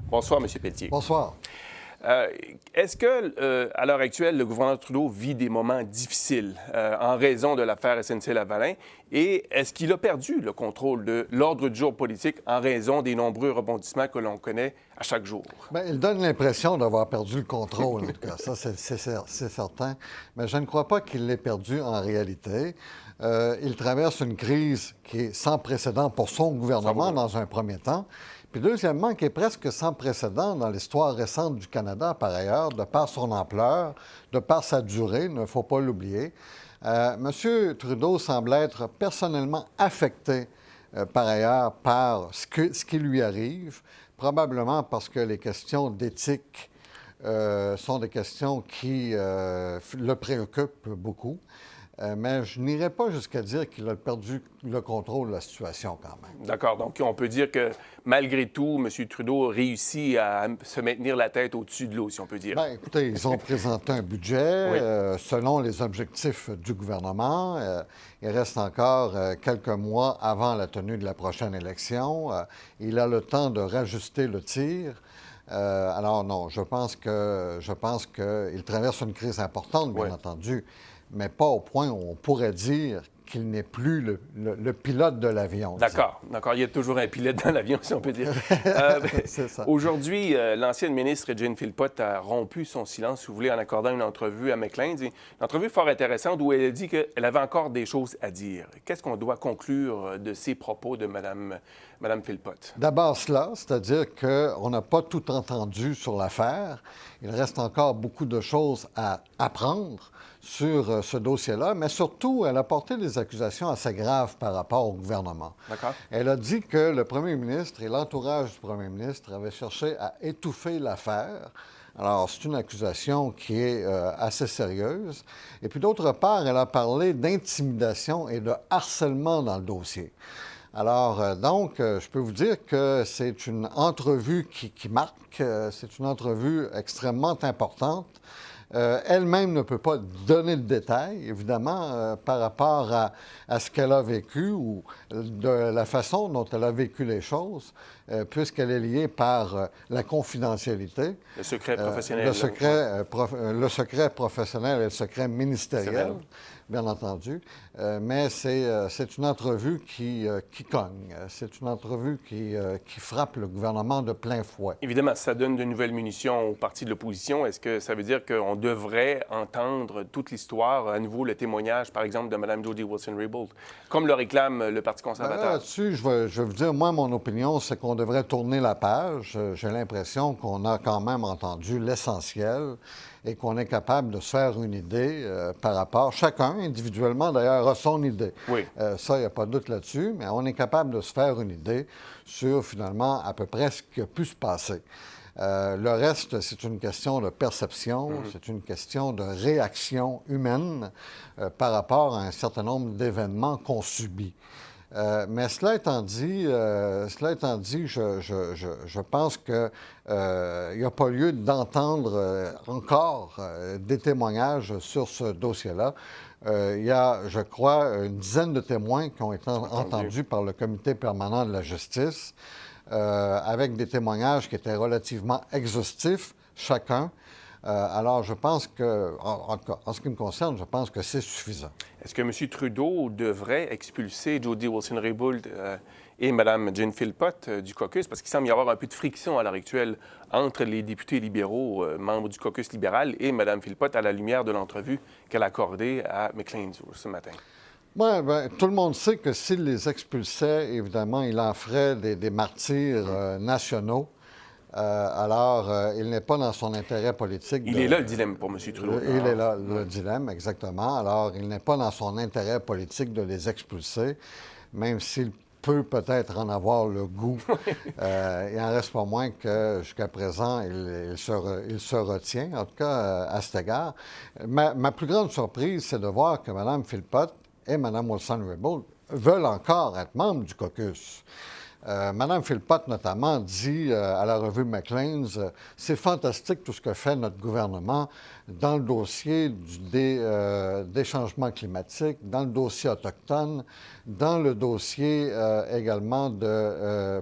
Bonsoir, M. Pelletier. Bonsoir. Est-ce que, à l'heure actuelle, le gouvernement Trudeau vit des moments difficiles en raison de l'affaire SNC-Lavalin? Et est-ce qu'il a perdu le contrôle de l'ordre du jour politique en raison des nombreux rebondissements que l'on connaît à chaque jour? Bien, il donne l'impression d'avoir perdu le contrôle, en tout cas. Ça, c'est certain. Mais je ne crois pas qu'il l'ait perdu en réalité. Il traverse une crise qui est sans précédent pour son gouvernement dans un premier temps. Puis deuxièmement, qui est presque sans précédent dans l'histoire récente du Canada, par ailleurs, de par son ampleur, de par sa durée, il ne faut pas l'oublier. M. Trudeau semble être personnellement affecté, par ailleurs, par ce qui lui arrive, probablement parce que les questions d'éthique sont des questions qui le préoccupent beaucoup. Mais je n'irai pas jusqu'à dire qu'il a perdu le contrôle de la situation quand même. D'accord. Donc, on peut dire que malgré tout, M. Trudeau réussit à se maintenir la tête au-dessus de l'eau, si on peut dire. Bien, écoutez, ils ont présenté un budget selon les objectifs du gouvernement. Il reste encore quelques mois avant la tenue de la prochaine élection. Il a le temps de rajuster le tir. Alors non, je pense qu'il traverse une crise importante, bien entendu, mais pas au point où on pourrait dire qu'il n'est plus le pilote de l'avion. D'accord. Il y a toujours un pilote dans l'avion, si on peut dire. C'est ça. Aujourd'hui, l'ancienne ministre Jane Philpott a rompu son silence, si vous voulez, en accordant une entrevue à Maclean's. Une entrevue fort intéressante où elle a dit qu'elle avait encore des choses à dire. Qu'est-ce qu'on doit conclure de ces propos de Mme Philpott? D'abord cela, c'est-à-dire qu'on n'a pas tout entendu sur l'affaire. Il reste encore beaucoup de choses à apprendre sur ce dossier-là, mais surtout, elle a porté des accusations assez graves par rapport au gouvernement. D'accord. Elle a dit que le premier ministre et l'entourage du premier ministre avaient cherché à étouffer l'affaire. Alors, c'est une accusation qui est assez sérieuse. Et puis, d'autre part, elle a parlé d'intimidation et de harcèlement dans le dossier. Alors, donc, je peux vous dire que c'est une entrevue qui marque. C'est une entrevue extrêmement importante. Elle-même ne peut pas donner de détails, évidemment, par rapport à ce qu'elle a vécu ou de la façon dont elle a vécu les choses, puisqu'elle est liée par la confidentialité. Le secret professionnel. Le secret professionnel et le secret ministériel, bien entendu. Mais c'est une entrevue qui cogne. C'est une entrevue qui frappe le gouvernement de plein fouet. Évidemment, ça donne de nouvelles munitions au parti de l'opposition. Est-ce que ça veut dire qu'on devrait entendre toute l'histoire, à nouveau le témoignage, par exemple, de Mme Jody Wilson-Raybould, comme le réclame le Parti conservateur? Là-dessus, je vais vous dire, moi, mon opinion, c'est qu'on devrait tourner la page. J'ai l'impression qu'on a quand même entendu l'essentiel et qu'on est capable de se faire une idée par rapport, chacun individuellement d'ailleurs a son idée. Oui. Ça, il n'y a pas de doute là-dessus, mais on est capable de se faire une idée sur finalement à peu près ce qui a pu se passer. Le reste, c'est une question de perception, c'est une question de réaction humaine par rapport à un certain nombre d'événements qu'on subit. Mais cela étant dit, je pense qu'il n'y a pas lieu d'entendre encore des témoignages sur ce dossier-là. Il y a, je crois, une dizaine de témoins qui ont été entendus par le Comité permanent de la justice, avec des témoignages qui étaient relativement exhaustifs, chacun. Alors, je pense que, en ce qui me concerne, je pense que c'est suffisant. Est-ce que M. Trudeau devrait expulser Jody Wilson-Raybould et Mme Jane Philpott du caucus? Parce qu'il semble y avoir un peu de friction à l'heure actuelle entre les députés libéraux, membres du caucus libéral, et Mme Philpott à la lumière de l'entrevue qu'elle a accordée à Maclean's ce matin. Oui, bien, tout le monde sait que s'il les expulsait, évidemment, il en ferait des martyrs nationaux. Alors, il n'est pas dans son intérêt politique. Il est là le dilemme pour M. Trudeau. Il est là le dilemme, exactement. Alors, il n'est pas dans son intérêt politique de les expulser, même s'il peut peut-être en avoir le goût. Il en reste pas moins que, jusqu'à présent, il se retient, en tout cas, à cet égard. Ma plus grande surprise, c'est de voir que Mme Philpott et Mme Wilson-Raybould veulent encore être membres du caucus. Mme Philpott, notamment, dit à la revue Maclean's c'est fantastique tout ce que fait notre gouvernement dans le dossier des changements climatiques, dans le dossier autochtone, dans le dossier également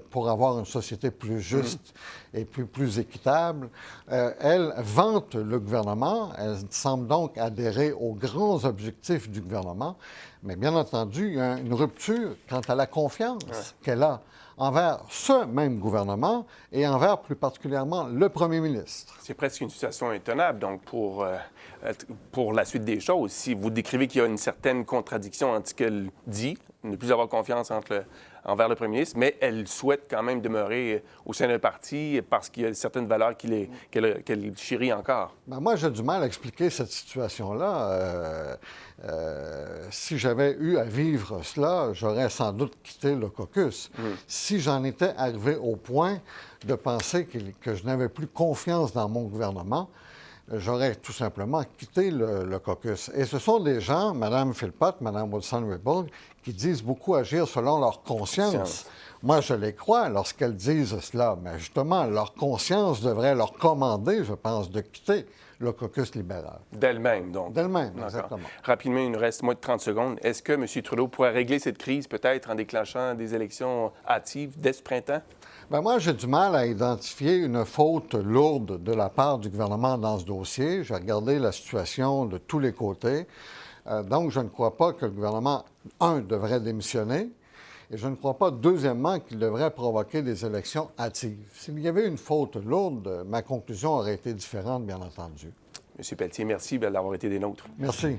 pour avoir une société plus juste et plus équitable. Elle vante le gouvernement. Elle semble donc adhérer aux grands objectifs du gouvernement. Mais bien entendu, il y a une rupture quant à la confiance qu'elle a envers ce même gouvernement et envers plus particulièrement le premier ministre. C'est presque une situation intenable, donc, pour la suite des choses. Si vous décrivez qu'il y a une certaine contradiction entre ce qu'elle dit, ne plus avoir confiance envers le premier ministre, mais elle souhaite quand même demeurer au sein d'un parti parce qu'il y a certaines valeurs qu'elle chérit encore. Bien, moi, j'ai du mal à expliquer cette situation-là. Si j'avais eu à vivre cela, j'aurais sans doute quitté le caucus. Si j'en étais arrivé au point de penser que je n'avais plus confiance dans mon gouvernement, j'aurais tout simplement quitté le caucus. Et ce sont des gens, Mme Philpott, Mme Wilson-Raybould, qui disent beaucoup agir selon leur conscience. Moi, je les crois lorsqu'elles disent cela, mais justement, leur conscience devrait leur commander, je pense, de quitter le caucus libéral. D'elle-même, donc. D'elle-même, exactement. Rapidement, il nous reste moins de 30 secondes. Est-ce que M. Trudeau pourrait régler cette crise peut-être en déclenchant des élections hâtives dès ce printemps? Bien, moi, j'ai du mal à identifier une faute lourde de la part du gouvernement dans ce dossier. J'ai regardé la situation de tous les côtés. Donc, je ne crois pas que le gouvernement, devrait démissionner. Et je ne crois pas, deuxièmement, qu'il devrait provoquer des élections hâtives. S'il y avait une faute lourde, ma conclusion aurait été différente, bien entendu. M. Pelletier, merci d'avoir été des nôtres. Merci.